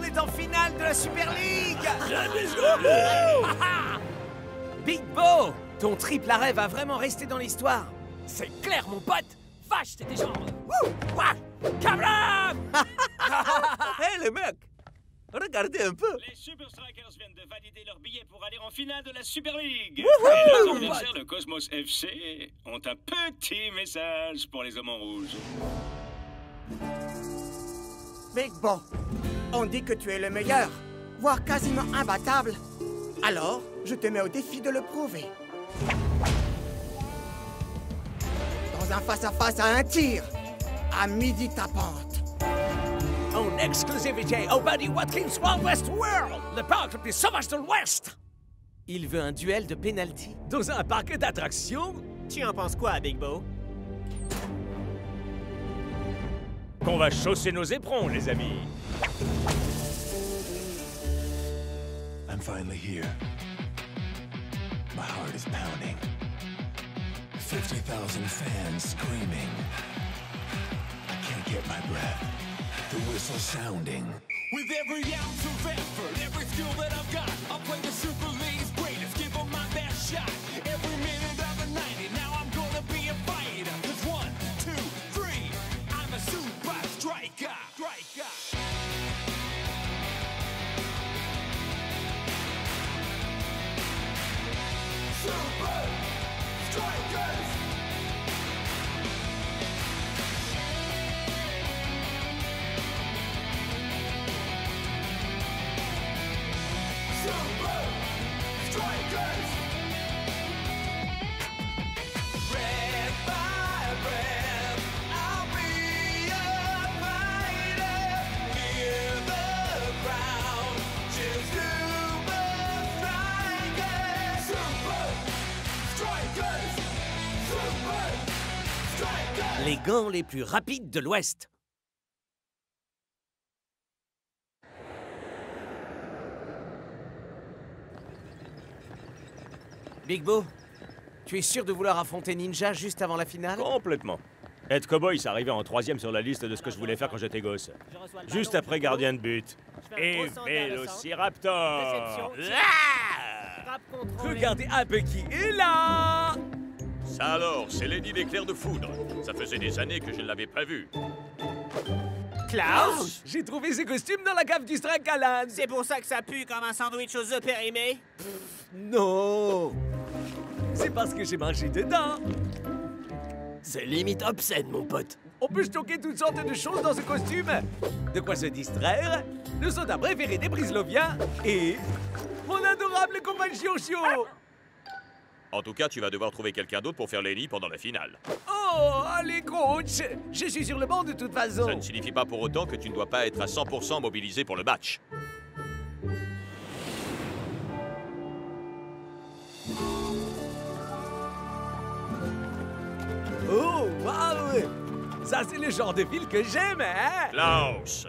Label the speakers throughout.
Speaker 1: on est en finale de la Super League. Big Bo, ton triple arrêt va vraiment rester dans l'histoire.
Speaker 2: C'est clair, mon pote. Vache, t'es genre... Cameron.
Speaker 3: Hé, les mecs! Regardez un peu!
Speaker 4: Les Super Strikers viennent de valider leur billet pour aller en finale de la Super League. Et
Speaker 1: Wouhou!
Speaker 4: leurs adversaires, le Cosmos FC, ont un petit message pour les hommes en rouge.
Speaker 5: Big Bo, on dit que tu es le meilleur, voire quasiment imbattable. Alors, je te mets au défi de le prouver. Dans un face-à-face à un tir, à midi tapante.
Speaker 1: En exclusivité au Buddy Watkins Wild West World, le parc le plus sauvage de l'Ouest. Il veut un duel de penalty dans un parc d'attractions.
Speaker 6: Tu en penses quoi, Big Bo?
Speaker 2: Qu'on va chausser nos éperons, les amis.
Speaker 7: I'm finally here. My heart is pounding. 50,000 fans screaming. I can't get my breath. The whistle sounding.
Speaker 8: With every ounce of effort, every skill that I've got, I'll play the Super League's greatest, give them my best shot. Every minute of the 90, now I'm gonna be a fighter. 'Cause 1, 2, 3, I'm a super striker. Super Strikers! Super Strikers! Breath by breath, I'll be a fighter. Hear the crowd, cheer Super Strikers! Super Strikers! Super Strikers!
Speaker 1: Les gants les plus rapides de l'Ouest. Big Bo, tu es sûr de vouloir affronter Ninja juste avant la finale?
Speaker 2: Complètement. Être cowboy, c'est arrivé en 3e sur la liste de ce que je voulais faire quand j'étais gosse. Juste après gardien de but. Et Vélociraptor. Ah! Regardez un peu qui est là!
Speaker 9: Ça alors, c'est Lenny l'éclair de foudre. Ça faisait des années que je ne l'avais pas vu.
Speaker 6: Klaus?
Speaker 1: J'ai trouvé ces costumes dans la cave du Strakaland.
Speaker 6: C'est pour ça que ça pue comme un sandwich aux œufs périmés?
Speaker 1: Non! C'est parce que j'ai mangé dedans.
Speaker 3: C'est limite obscène, mon pote.
Speaker 1: On peut stocker toutes sortes de choses dans ce costume. De quoi se distraire, le soda préféré des Brisloviens et mon adorable compagnon Chio.
Speaker 9: En tout cas, tu vas devoir trouver quelqu'un d'autre pour faire Lenny pendant la finale.
Speaker 1: Oh, allez, coach! Je suis sur le banc de toute façon.
Speaker 9: Ça ne signifie pas pour autant que tu ne dois pas être à 100% mobilisé pour le match.
Speaker 1: Oh, waouh! Ça, c'est le genre de ville que j'aime, hein?
Speaker 9: Klaus!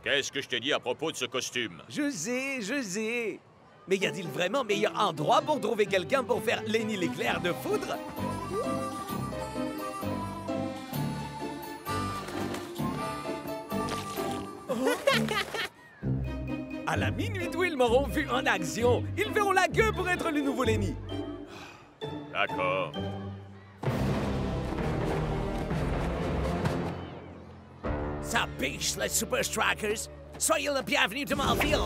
Speaker 9: Qu'est-ce que je t'ai dit à propos de ce costume?
Speaker 1: Je sais. Mais y a-t-il vraiment meilleur endroit pour trouver quelqu'un pour faire Lenny l'éclair de foudre? À la minute où ils m'auront vu en action, ils verront la queue pour être le nouveau Lenny.
Speaker 9: D'accord.
Speaker 1: Ça piche, les Super Strikers. Soyez le bienvenu de ma ville.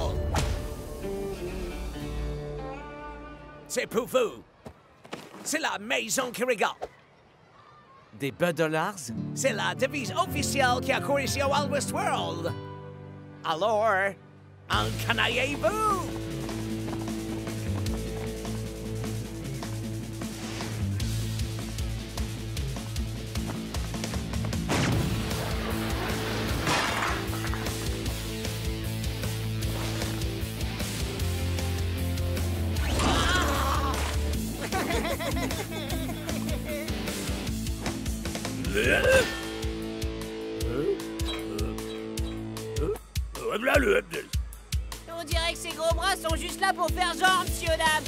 Speaker 1: C'est pour vous. C'est la maison qui rigole. Des $, c'est la devise officielle qui a couru ici au Wild West World. Alors, encanaillez-vous!
Speaker 10: On dirait que ces gros bras sont juste là pour faire genre, monsieur dame.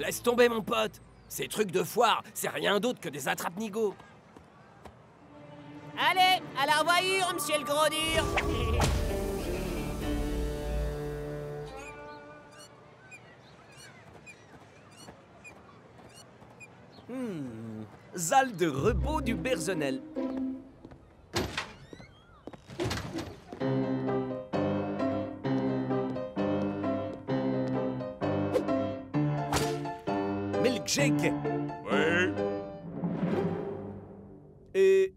Speaker 11: Laisse tomber, mon pote. Ces trucs de foire, c'est rien d'autre que des attrape-nigauds.
Speaker 10: Allez, à la revoyure, monsieur le gros dur.
Speaker 1: Salle de repos du personnel. Milkshake.
Speaker 9: Oui.
Speaker 1: Et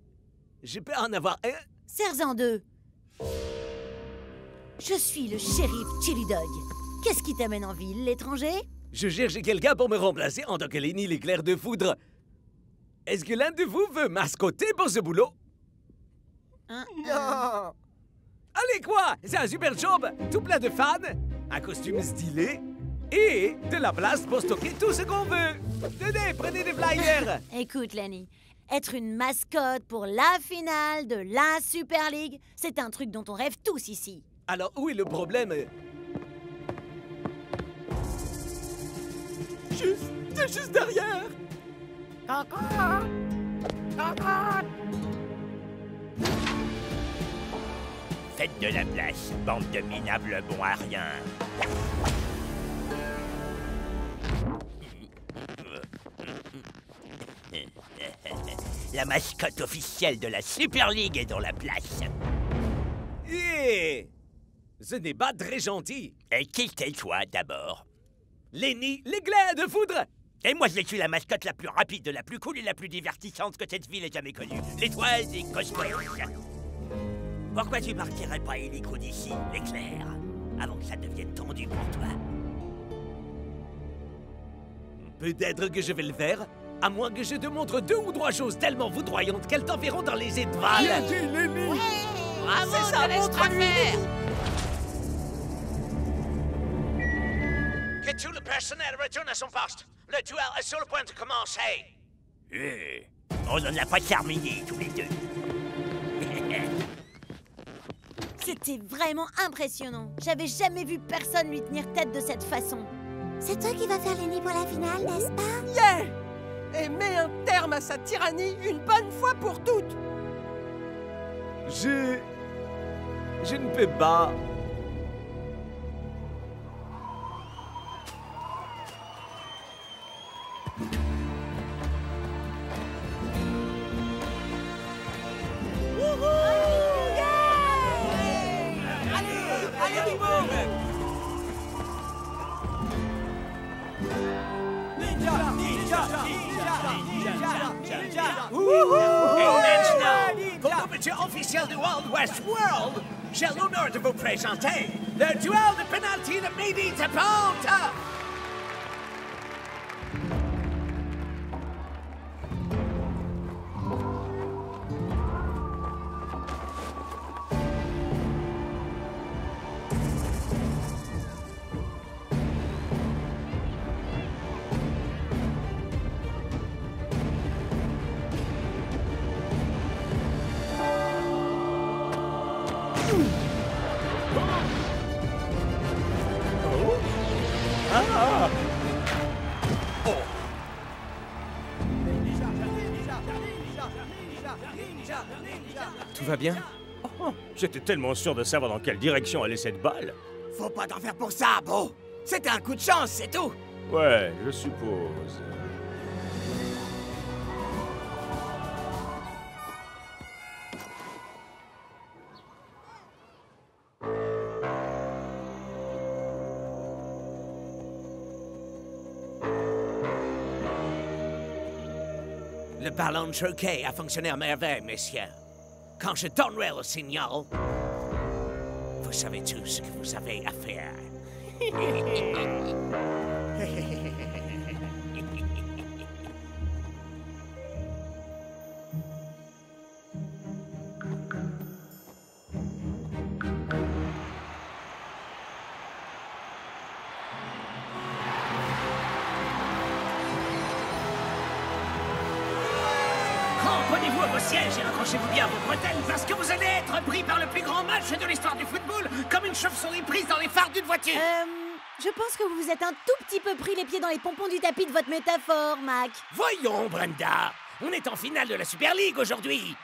Speaker 1: je peux en avoir un?
Speaker 12: Serre-en deux. Je suis le shérif Chili Dog. Qu'est-ce qui t'amène en ville, l'étranger?
Speaker 1: Je cherche quelqu'un pour me remplacer en tant que Lenny l'éclair de foudre. Est-ce que l'un de vous veut mascotter pour ce boulot?
Speaker 5: Non.
Speaker 1: Allez quoi? C'est un super job, tout plein de fans, un costume stylé et de la place pour stocker tout ce qu'on veut. Tenez, prenez des flyers.
Speaker 12: Écoute, Lenny, être une mascotte pour la finale de la Super League, c'est un truc dont on rêve tous ici.
Speaker 1: Alors où est le problème? Juste derrière.
Speaker 13: Faites de la place, bande de minables bons à rien. La mascotte officielle de la Super League est dans la place.
Speaker 1: Eh, ce n'est pas très gentil.
Speaker 13: Et qui t'es toi d'abord?
Speaker 1: Lenny l'éclair de foudre.
Speaker 13: Et moi, je suis la mascotte la plus rapide, la plus cool et la plus divertissante que cette ville ait jamais connue. L'étoile des cosmos. Pourquoi tu partirais pas illico d'ici, l'éclair, avant que ça devienne tendu pour toi?
Speaker 1: Peut-être que je vais le faire, à moins que je te montre 2 ou 3 choses tellement foudroyantes qu'elles t'enverront dans les étoiles.
Speaker 5: Bien dit, Lenny.
Speaker 10: Bravo,
Speaker 5: C'est ça, montre-lui.
Speaker 1: Que tout le personnel retourne à son poste. Le duel est sur le point de commencer.
Speaker 13: On n'en a pas terminé, tous les deux.
Speaker 12: C'était vraiment impressionnant. J'avais jamais vu personne lui tenir tête de cette façon. C'est toi qui vas faire Lenny pour la finale, n'est-ce pas?
Speaker 5: Yeah! Et mets un terme à sa tyrannie une bonne fois pour toutes.
Speaker 1: Je ne peux pas. Et maintenant, pour l'ouverture officielle du Wild West World, j'ai l'honneur de vous présenter le duel de penalty de Midi de Ponte.
Speaker 2: Tout va bien? Oh, j'étais tellement sûr de savoir dans quelle direction allait cette balle.
Speaker 5: Faut pas t'en faire pour ça, Beau. C'était un coup de chance, c'est tout.
Speaker 2: Ouais, je suppose.
Speaker 1: Le ballon choqué a fonctionné à merveille, messieurs. Quand je donnerai le signal, vous savez tout ce que vous avez à faire.
Speaker 10: Cramponnez-vous à vos sièges et accrochez-vous bien à vos bretelles parce que vous allez être pris par le plus grand match de l'histoire du football, comme une chauve-souris prise dans les phares d'une voiture.
Speaker 12: Je pense que vous vous êtes un tout petit peu pris les pieds dans les pompons du tapis de votre métaphore, Mac.
Speaker 1: Voyons, Brenda, on est en finale de la Super League aujourd'hui.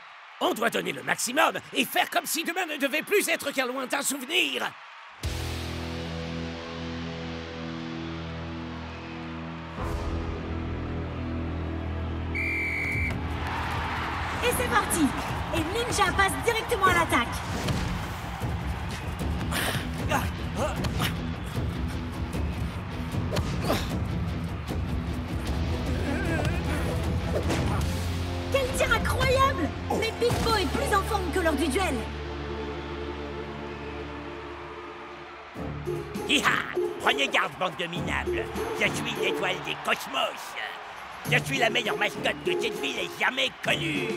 Speaker 1: On doit donner le maximum et faire comme si demain ne devait plus être qu'un lointain souvenir.
Speaker 12: Et c'est parti. Et Ninja passe directement à l'attaque. Quel tir incroyable! Mais Big Bo est plus en forme que lors du duel.
Speaker 13: Hi-ha! Prenez garde, bande de minables. Je suis l'étoile des cosmos. Je suis la meilleure mascotte que cette ville ait jamais connue.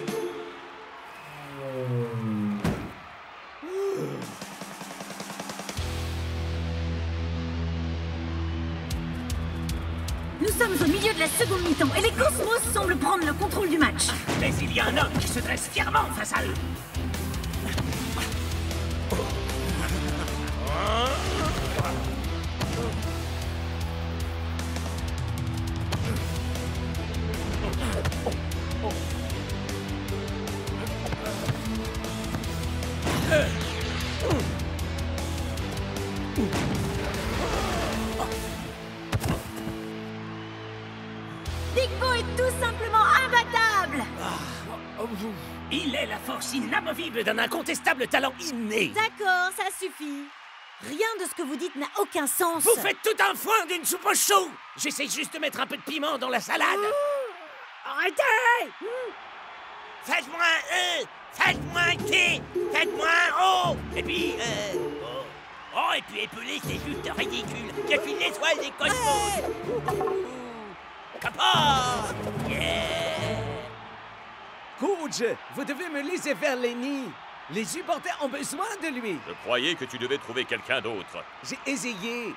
Speaker 12: Nous sommes au milieu de la seconde mi-temps et les Cosmos semblent prendre le contrôle du match.
Speaker 1: Mais il y a un homme qui se dresse fièrement face à eux.
Speaker 12: Big Bo est tout simplement imbattable.
Speaker 1: Il est la force inamovible d'un incontestable talent inné.
Speaker 12: D'accord, ça suffit. Rien de ce que vous dites n'a aucun sens.
Speaker 1: Vous faites tout un foin d'une soupe aux choux. J'essaie juste de mettre un peu de piment dans la salade. Arrêtez!
Speaker 13: Faites-moi un E, faites-moi un T, faites-moi un O. Et puis, Oh, et puis épeler, c'est juste ridicule. Je suis l'étoile des cosmos. Capot! Yeah!
Speaker 1: Coach, vous devez me laisser faire Lenny. Les supporters ont besoin de lui.
Speaker 9: Je croyais que tu devais trouver quelqu'un d'autre.
Speaker 1: J'ai essayé.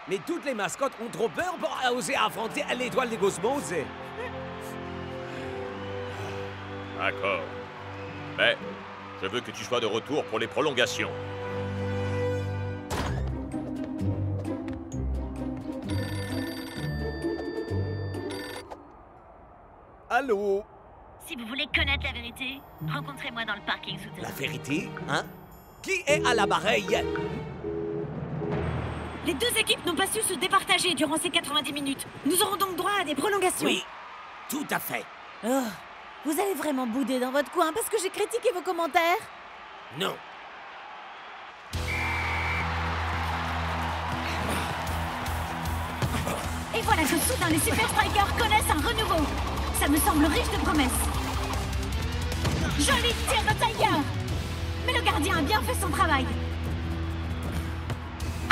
Speaker 1: Mais toutes les mascottes ont trop peur pour oser affronter l'étoile des cosmos.
Speaker 9: D'accord. Mais je veux que tu sois de retour pour les prolongations.
Speaker 1: Allô?
Speaker 12: Si vous voulez connaître la vérité, rencontrez-moi dans le parking souterrain.
Speaker 1: La vérité, hein? Qui est à l'appareil?
Speaker 12: Les deux équipes n'ont pas su se départager durant ces 90 minutes. Nous aurons donc droit à des prolongations.
Speaker 1: Oui, tout à fait.
Speaker 12: Oh, vous allez vraiment bouder dans votre coin parce que j'ai critiqué vos commentaires?
Speaker 1: Non.
Speaker 12: Et voilà que soudain les Super Strikers connaissent un renouveau. Ça me semble riche de promesses. Joli tir de Tiger! Mais le gardien a bien fait son travail.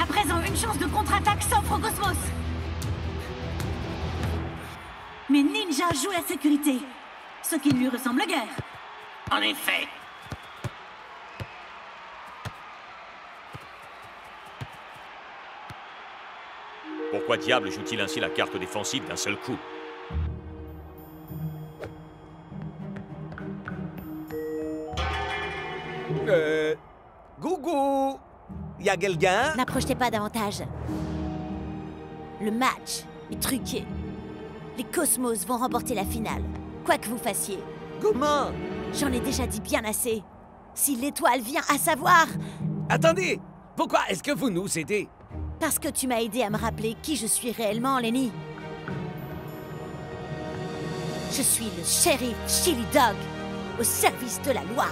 Speaker 12: À présent, une chance de contre-attaque s'offre au Cosmos. Mais Ninja joue la sécurité, ce qui ne lui ressemble guère.
Speaker 1: En effet.
Speaker 9: Pourquoi diable joue-t-il ainsi la carte défensive d'un seul coup?
Speaker 1: Gougou! Y a quelqu'un?
Speaker 12: N'approchez pas davantage. Le match est truqué. Les Cosmos vont remporter la finale, quoi que vous fassiez.
Speaker 1: Comment?
Speaker 12: J'en ai déjà dit bien assez. Si l'étoile vient à savoir...
Speaker 1: Attendez! Pourquoi est-ce que vous nous aidez?
Speaker 12: Parce que tu m'as aidé à me rappeler qui je suis réellement, Lenny. Je suis le shérif Chili Dog, au service de la loi.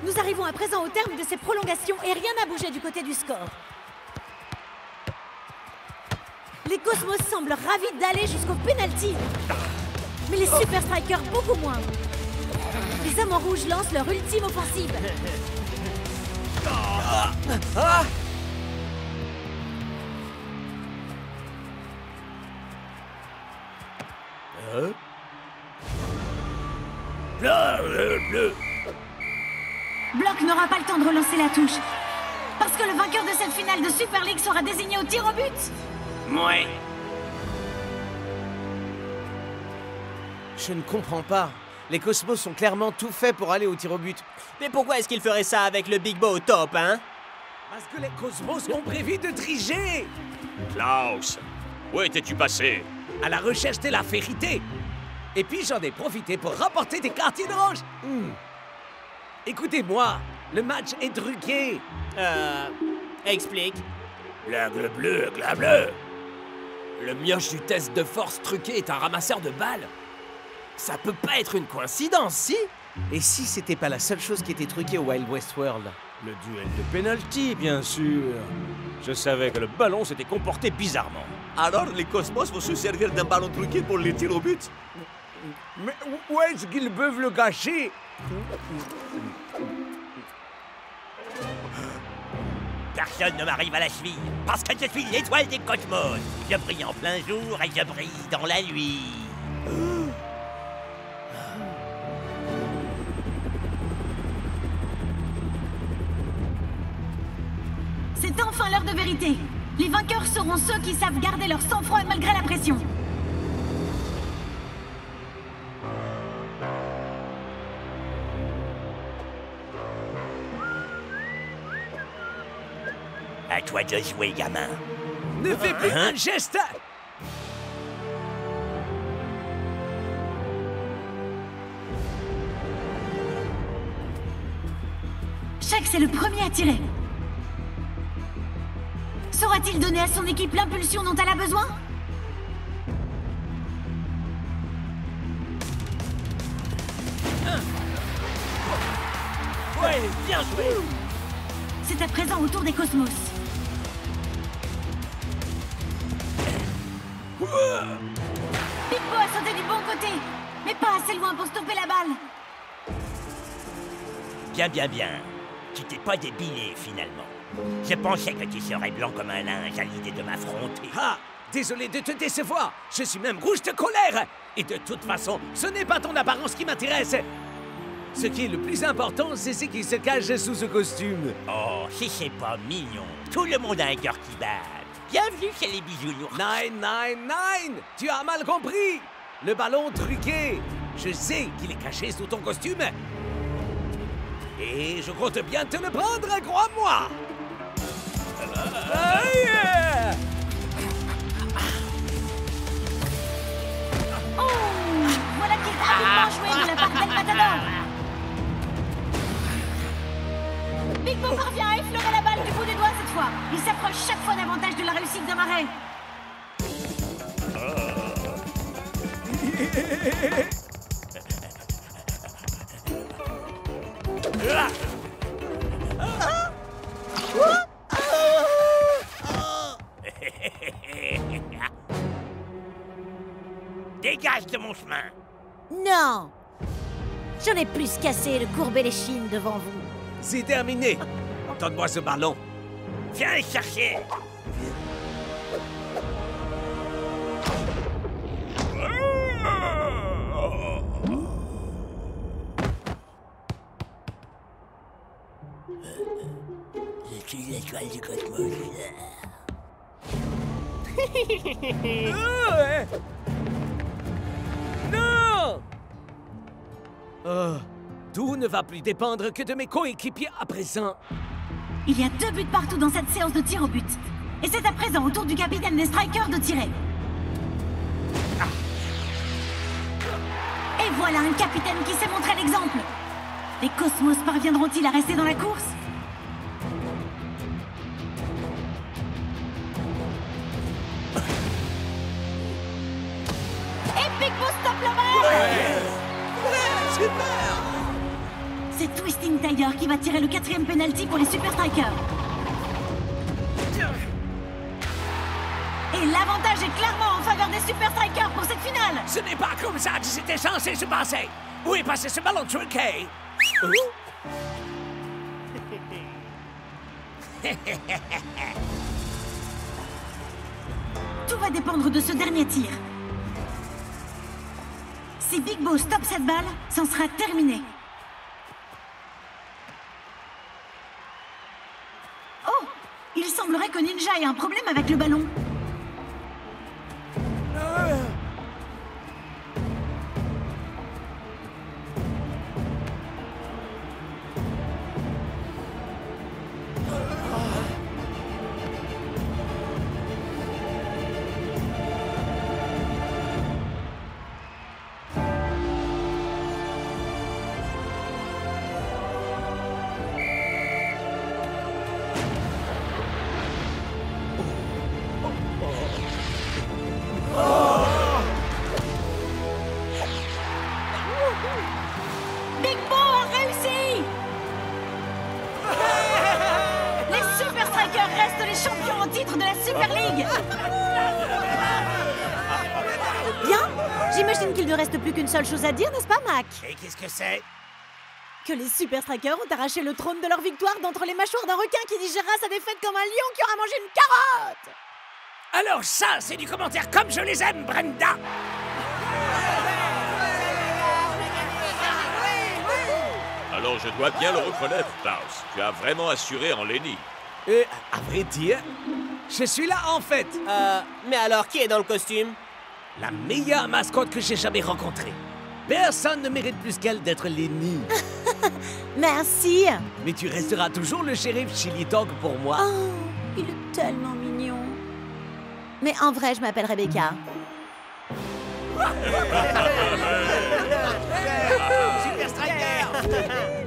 Speaker 12: Nous arrivons à présent au terme de ces prolongations et rien n'a bougé du côté du score. Les Cosmos semblent ravis d'aller jusqu'au penalty. Mais les Super Strikers beaucoup moins. Les Hommes en Rouge lancent leur ultime offensive. Block n'aura pas le temps de relancer la touche. Parce que le vainqueur de cette finale de Super League sera désigné au tir au but.
Speaker 1: Ouais. Je ne comprends pas. Les Cosmos ont clairement tout fait pour aller au tir au but.
Speaker 6: Mais pourquoi est-ce qu'il ferait ça avec le Big Bo au top, hein?
Speaker 1: Parce que les Cosmos ont prévu de tricher.
Speaker 9: Klaus, où étais-tu passé?
Speaker 1: À la recherche de la vérité. Et puis j'en ai profité pour rapporter des quartiers d'orange. Écoutez-moi, le match est truqué.
Speaker 6: Explique.
Speaker 11: L'aigle bleu, aigle bleu. Le mioche du test de force truqué est un ramasseur de balles. Ça peut pas être une coïncidence, si?
Speaker 1: Et si c'était pas la seule chose qui était truquée au Wild West World?
Speaker 2: Le duel de penalty, bien sûr. Je savais que le ballon s'était comporté bizarrement.
Speaker 3: Alors, les Cosmos vont se servir d'un ballon truqué pour les tirs au but?
Speaker 1: Mais où est-ce qu'ils peuvent le gâcher?
Speaker 13: Personne ne m'arrive à la cheville, parce que je suis l'étoile des Cosmos. Je brille en plein jour et je brille dans la nuit.
Speaker 12: C'est enfin l'heure de vérité. Les vainqueurs seront ceux qui savent garder leur sang-froid malgré la pression.
Speaker 13: À toi de jouer, gamin.
Speaker 1: Ne fais plus un geste!
Speaker 12: Shaq, c'est le premier à tirer. Saura-t-il donner à son équipe l'impulsion dont elle a besoin?
Speaker 11: Ouais, bien joué.
Speaker 12: C'est à présent au tour des Cosmos. Big Bo a sauté du bon côté, mais pas assez loin pour stopper la balle.
Speaker 13: Bien, bien, bien. Tu t'es pas débilé, finalement. Je pensais que tu serais blanc comme un linge à l'idée de m'affronter.
Speaker 1: Ah! Désolé de te décevoir. Je suis même rouge de colère. Et de toute façon, ce n'est pas ton apparence qui m'intéresse. Ce qui est le plus important, c'est ce qui se cache sous ce costume.
Speaker 13: Oh, si c'est pas mignon. Tout le monde a un cœur qui bat. Bienvenue chez les bisounours.
Speaker 1: 999! Tu as mal compris. Le ballon truqué. Je sais qu'il est caché sous ton costume. Et je compte bien te le prendre, crois-moi.
Speaker 12: Oh! Voilà qui est rapidement joué de la part d'El Matador. Big Bo parvient à effleurer la balle du bout des doigts cette fois. Il s'approche chaque fois davantage de la réussite d'un marais.
Speaker 13: Dégage de mon chemin.
Speaker 12: Non! J'en ai plus qu'assez de courber les chines devant vous.
Speaker 1: C'est terminé. Donne-moi ce ballon.
Speaker 13: Viens le chercher. Je suis l'étoile du Cosmos.
Speaker 1: Non! Tout ne va plus dépendre que de mes coéquipiers à présent.
Speaker 12: Il y a 2 buts partout dans cette séance de tir au but. Et c'est à présent au tour du capitaine des Strikers de tirer. Et voilà un capitaine qui sait montrer l'exemple. Les Cosmos parviendront-ils à rester dans la course? Et Big Bo stoppe la balle!
Speaker 1: Super!
Speaker 12: C'est Twisting Tiger qui va tirer le 4e penalty pour les Super Strikers. Et l'avantage est clairement en faveur des Super Strikers pour cette finale.
Speaker 1: Ce n'est pas comme ça que c'était censé se passer. Où est passé ce ballon truqué?
Speaker 12: Tout va dépendre de ce dernier tir. Si Big Bo stoppe cette balle, c'en sera terminé. Oh! Il semblerait que Ninja ait un problème avec le ballon. Super League. Bien. J'imagine qu'il ne reste plus qu'une seule chose à dire, n'est-ce pas, Mac?
Speaker 13: Et qu'est-ce que c'est?
Speaker 12: Que les Super Strikers ont arraché le trône de leur victoire d'entre les mâchoires d'un requin qui digérera sa défaite comme un lion qui aura mangé une carotte.
Speaker 1: Alors ça, c'est du commentaire comme je les aime, Brenda.
Speaker 9: Alors je dois bien le reconnaître, Klaus. Tu as vraiment assuré en Lenny.
Speaker 1: À vrai dire, je suis là en fait.
Speaker 6: Mais alors, qui est dans le costume?
Speaker 1: La meilleure mascotte que j'ai jamais rencontrée. Personne ne mérite plus qu'elle d'être Lenny.
Speaker 12: Merci.
Speaker 1: Mais tu resteras toujours le shérif Chili Dog pour moi.
Speaker 12: Oh, il est tellement mignon. Mais en vrai, je m'appelle Rebecca.
Speaker 13: Super Striker.